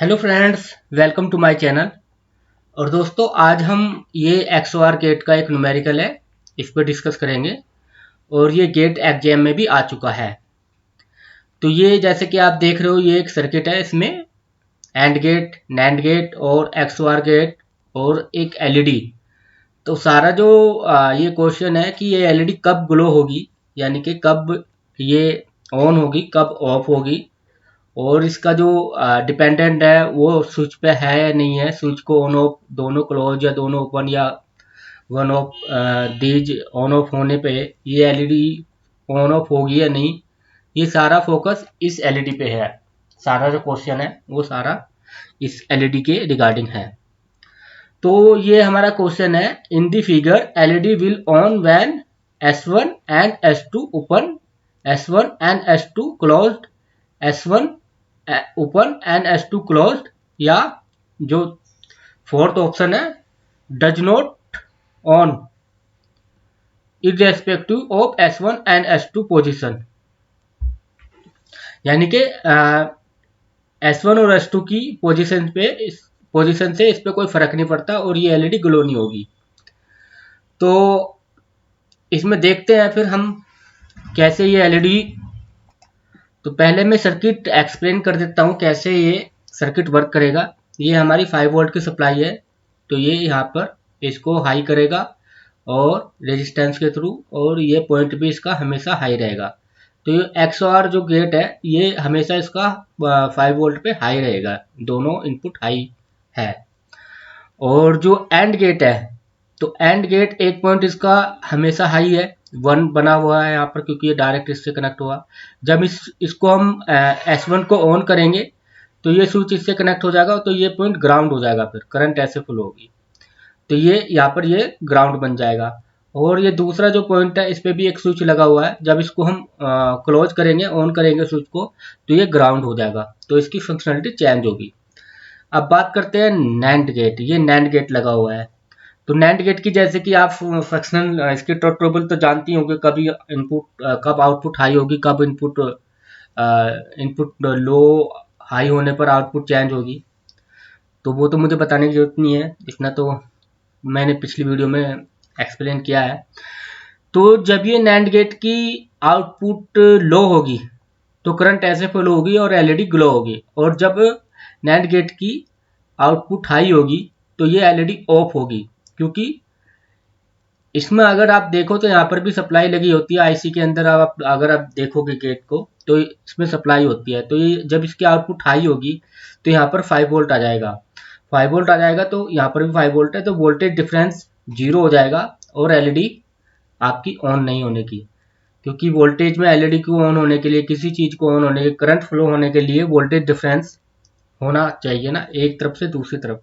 Hello friends, welcome to my channel. और दोस्तों, आज हम ये XOR गेट का एक न्यूमेरिकल है, इस पर डिस्कस करेंगे। और ये गेट एग्जाम में भी आ चुका है। तो ये जैसे कि आप देख रहे हो, ये एक सर्किट है। इसमें एंड गेट, नैंड गेट और XOR गेट और एक एलईडी। तो सारा जो ये क्वेश्चन है कि ये एलईडी कब ग्लो होगी, यानी कि कब ये ऑन होगी, कब ऑफ होगी। और इसका जो डिपेंडेंट है वो स्विच पे है या नहीं है, स्विच को ऑन ऑफ दोनों क्लोज या दोनों ओपन या one of these on off होने पे ये एलईडी ऑन ऑफ होगी या नहीं। ये सारा फोकस इस एलईडी पे है। सारा जो क्वेश्चन है वो सारा इस एलईडी के रिगार्डिंग है। तो ये हमारा क्वेश्चन है, in the figure LED will on when S1 and S2 open, S1 and S2 closed, S1 open and S2 closed, या जो फोर्थ ऑप्शन है does not on irrespective of S1 and S2 position. यानी कि S1 और S2 की position पे, इस position से इस पे कोई फर्क नहीं पड़ता और ये एलईडी ग्लो नहीं होगी। तो इसमें देखते हैं फिर हम कैसे ये एलईडी। तो पहले मैं सर्किट एक्सप्लेन कर देता हूँ कैसे ये सर्किट वर्क करेगा। ये हमारी 5 वोल्ट की सप्लाई है। तो ये यहाँ पर इसको हाई करेगा और रेजिस्टेंस के थ्रू, और ये पॉइंट भी इसका हमेशा हाई रहेगा। तो ये XOR जो गेट है ये हमेशा इसका 5 वोल्ट पे हाई रहेगा, दोनों इनपुट हाई है। और जो एंड गेट है, तो एंड गेट एक पॉइंट इसका हमेशा हाई है, 1 बना हुआ है यहाँ पर, क्योंकि ये डायरेक्ट इससे कनेक्ट हुआ। जब इसको हम S1 को ऑन करेंगे तो ये स्विच इससे कनेक्ट हो जाएगा, तो ये पॉइंट ग्राउंड हो जाएगा, फिर करंट ऐसे फ्लो होगी। तो ये यहाँ पर ये ग्राउंड बन जाएगा। और ये दूसरा जो पॉइंट है, इस पर भी एक स्विच लगा हुआ है। जब इसको हम क्लोज करेंगे, ऑन करेंगे स्विच को, तो ये ग्राउंड हो जाएगा, तो इसकी फंक्शनलिटी चेंज होगी। अब बात करते हैं नैंड गेट। ये नैंड गेट लगा हुआ है। तो नैंड गेट की जैसे कि आप फ्रैक्शनल इसके टेबल तो जानती होंगे, कभी इनपुट कब आउटपुट हाई होगी, कब इनपुट लो हाई होने पर आउटपुट चेंज होगी। तो वो तो मुझे बताने की जरूरत नहीं है, इतना तो मैंने पिछली वीडियो में एक्सप्लेन किया है। तो जब ये नैंड गेट की आउटपुट लो होगी तो करंट ऐसे फ्लो होगी और एलईडी ग्लो होगी। और जब नैंड गेट की आउटपुट हाई होगी तो ये एलईडी ऑफ होगी, क्योंकि इसमें अगर आप देखो तो यहाँ पर भी सप्लाई लगी होती है आईसी के अंदर। आप अगर आप देखोगे गेट को तो इसमें सप्लाई होती है। तो ये जब इसकी आउटपुट हाई होगी तो यहाँ पर 5 वोल्ट आ जाएगा। 5 वोल्ट आ जाएगा तो यहाँ पर भी 5 वोल्ट है, तो वोल्टेज डिफरेंस 0 हो जाएगा और एलईडी आपकी ऑन नहीं होने की। क्योंकि वोल्टेज में एलईडी को ऑन होने के लिए, किसी चीज को ऑन होने के, करंट फ्लो होने के लिए वोल्टेज डिफरेंस होना चाहिए ना, एक तरफ से दूसरी तरफ।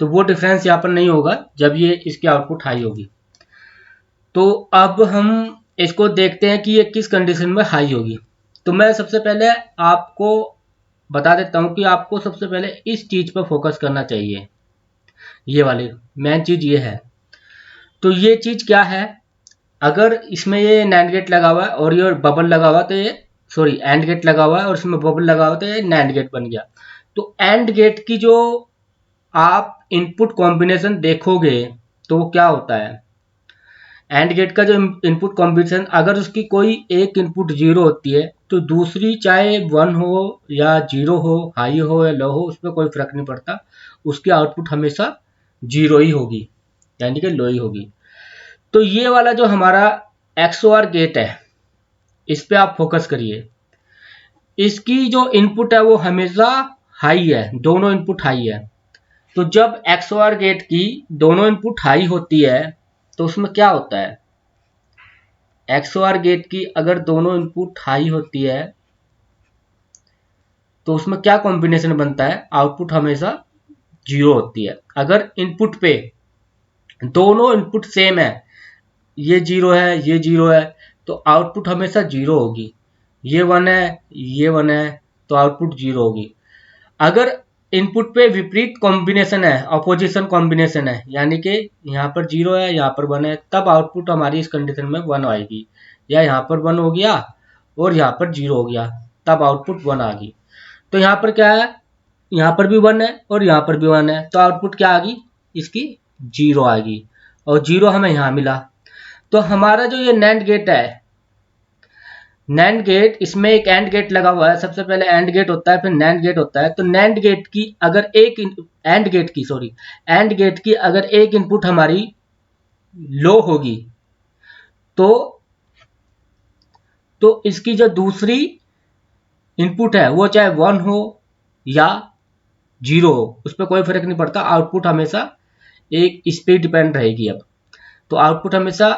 तो वो डिफरेंस यहाँ पर नहीं होगा जब ये इसकी आउटपुट हाई होगी। तो अब हम इसको देखते हैं कि ये किस कंडीशन में हाई होगी। तो मैं सबसे पहले आपको बता देता हूं कि आपको सबसे पहले इस चीज पर फोकस करना चाहिए। ये वाली मेन चीज ये है। तो ये चीज क्या है, अगर इसमें ये नैंड गेट लगा हुआ है और ये बबल लगा हुआ, तो ये सॉरी एंड गेट लगा हुआ है और इसमें बबल लगा हुआ, तो ये नैंड गेट बन गया। तो एंड गेट की जो आप इनपुट कॉम्बिनेशन देखोगे तो वो क्या होता है, एंड गेट का जो इनपुट कॉम्बिनेशन, अगर उसकी कोई एक इनपुट जीरो होती है तो दूसरी चाहे 1 हो या 0 हो, हाई हो या लो हो, उसमें कोई फर्क नहीं पड़ता, उसकी आउटपुट हमेशा 0 ही होगी, यानी कि लो ही होगी। तो ये वाला जो हमारा XOR गेट है, इस पे आप फोकस करिए। इसकी जो इनपुट है वो हमेशा हाई है, दोनों इनपुट हाई है। तो जब XOR गेट की दोनों इनपुट हाई होती है तो उसमें क्या होता है, XOR गेट की अगर दोनों इनपुट हाई होती है तो उसमें क्या कॉम्बिनेशन बनता है, आउटपुट हमेशा 0 होती है। अगर इनपुट पे दोनों इनपुट सेम है, ये 0 है, ये 0 है, तो आउटपुट हमेशा 0 होगी। ये 1 है, ये 1 है, तो आउटपुट 0 होगी। अगर इनपुट पे विपरीत कॉम्बिनेशन है, अपोजिशन कॉम्बिनेशन है, यानी कि यहाँ पर 0 है, यहाँ पर 1 है, तब आउटपुट हमारी इस कंडीशन में 1 आएगी। या यहाँ पर 1 हो गया और यहाँ पर 0 हो गया, तब आउटपुट 1 आ गई। तो यहाँ पर क्या है, यहाँ पर भी 1 है और यहाँ पर भी 1 है, तो आउटपुट क्या आ गई इसकी 0 आ गई, और 0 हमें यहाँ मिला। तो हमारा जो ये नैंड गेट है, नैंड गेट, इसमें एक एंड गेट लगा हुआ है। सबसे पहले एंड गेट होता है, फिर नैंड गेट होता है। तो नैंड गेट की अगर एंड गेट की अगर एक इनपुट हमारी लो होगी तो इसकी जो दूसरी इनपुट है वो चाहे 1 हो या 0 हो, उस पर कोई फर्क नहीं पड़ता, आउटपुट हमेशा एक इस पे डिपेंड रहेगी। अब तो आउटपुट हमेशा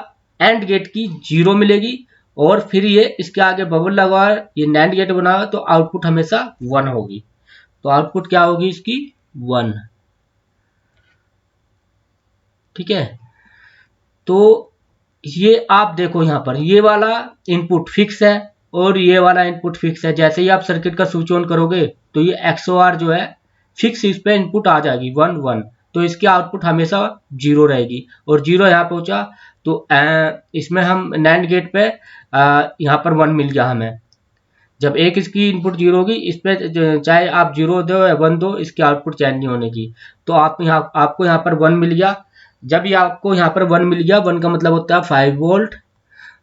एंड गेट की 0 मिलेगी, और फिर ये इसके आगे बबल लगा, ये नैंड गेट बना, तो आउटपुट हमेशा 1 होगी। तो आउटपुट क्या होगी इसकी 1। ठीक है, तो ये आप देखो यहाँ पर ये वाला इनपुट फिक्स है और ये वाला इनपुट फिक्स है। जैसे ही आप सर्किट का स्विच ऑन करोगे तो ये XOR जो है फिक्स, इस पे इनपुट आ जाएगी 1 1, तो इसकी आउटपुट हमेशा 0 रहेगी। और 0 यहाँ पहुंचा तो इसमें हम नैंड गेट पे यहाँ पर 1 मिल गया हमें। जब एक इसकी इनपुट 0 होगी, इस पे चाहे आप 0 दो या 1 दो, इसकी आउटपुट चेंज नहीं होने की। तो आपको यहाँ पर 1 मिल गया। जब ये आपको यहाँ पर 1 मिल गया, 1 का मतलब होता है 5 वोल्ट।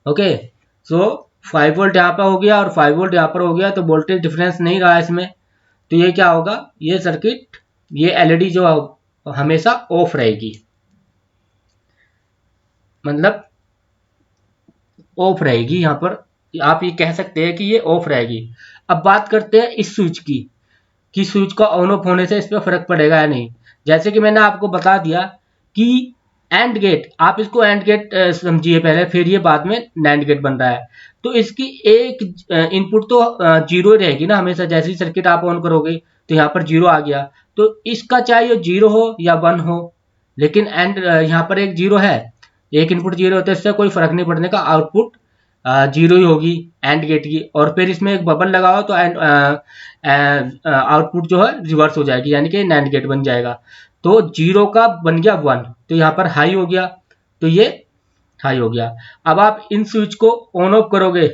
ओके, सो 5 वोल्ट यहाँ पर हो गया और 5 वोल्ट यहाँ पर हो गया, तो वोल्टेज डिफरेंस नहीं रहा इसमें। तो ये क्या होगा, ये सर्किट, ये एलईडी जो हमेशा ऑफ रहेगी, मतलब ऑफ रहेगी। यहाँ पर आप ये कह सकते हैं कि ये ऑफ रहेगी। अब बात करते हैं इस स्विच की, कि स्विच का ऑन ऑफ होने से इस पर फर्क पड़ेगा या नहीं। जैसे कि मैंने आपको बता दिया कि एंड गेट, आप इसको एंड गेट समझिए पहले, फिर ये बाद में नैंड गेट बन रहा है। तो इसकी एक इनपुट तो 0 रहेगी ना हमेशा। जैसे ही सर्किट आप ऑन करोगे तो यहाँ पर 0 आ गया, तो इसका चाहे 0 हो या 1 हो, लेकिन एंड यहाँ पर एक 0 है, एक इनपुट 0 होता है, इससे कोई फर्क नहीं पड़ने का, आउटपुट 0 ही होगी एंड गेट की। और फिर इसमें एक बबल लगा हो तो आउटपुट जो है रिवर्स हो जाएगी, यानी कि नैंड गेट बन जाएगा। तो 0 का बन गया 1, तो यहाँ पर हाई हो गया, तो ये हाई हो गया। अब आप इन स्विच को ऑन ऑफ करोगे,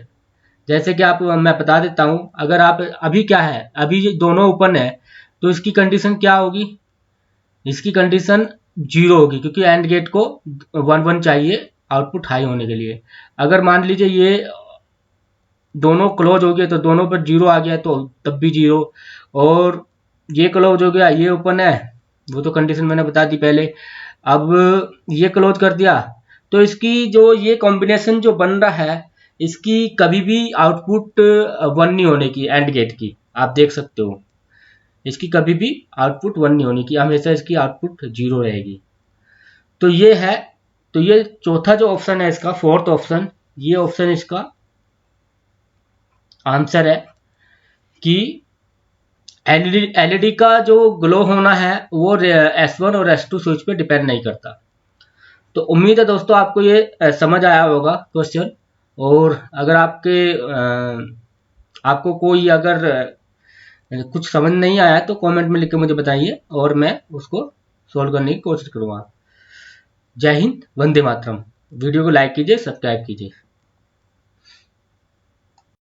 जैसे कि आप, मैं बता देता हूं, अगर आप अभी क्या है, अभी ये दोनों ओपन है, तो इसकी कंडीशन क्या होगी, इसकी कंडीशन 0 होगी, क्योंकि एंड गेट को 1 1 चाहिए आउटपुट हाई होने के लिए। अगर मान लीजिए ये दोनों क्लोज हो गए तो दोनों पर 0 आ गया, तो तब भी 0। और ये क्लोज हो गया, ये ओपन है, वो तो कंडीशन मैंने बता दी पहले। अब ये क्लोज कर दिया, तो इसकी जो ये कॉम्बिनेशन जो बन रहा है, इसकी कभी भी आउटपुट 1 नहीं होने की, एंड गेट की आप देख सकते हो, इसकी कभी भी आउटपुट 1 नहीं होने की, हमेशा इसकी आउटपुट 0 रहेगी। तो ये है, तो ये चौथा जो ऑप्शन है इसका, फोर्थ ऑप्शन, ये ऑप्शन इसका आंसर है कि एलईडी का जो ग्लो होना है वो S1 और S2 स्विच पे डिपेंड नहीं करता। तो उम्मीद है दोस्तों आपको ये समझ आया होगा क्वेश्चन। और अगर आपको कोई अगर कुछ समझ नहीं आया तो कमेंट में लिख के मुझे बताइए, और मैं उसको सोल्व करने की कोशिश करूँगा। जय हिंद, वंदे मातरम। वीडियो को लाइक कीजिए, सब्सक्राइब कीजिए।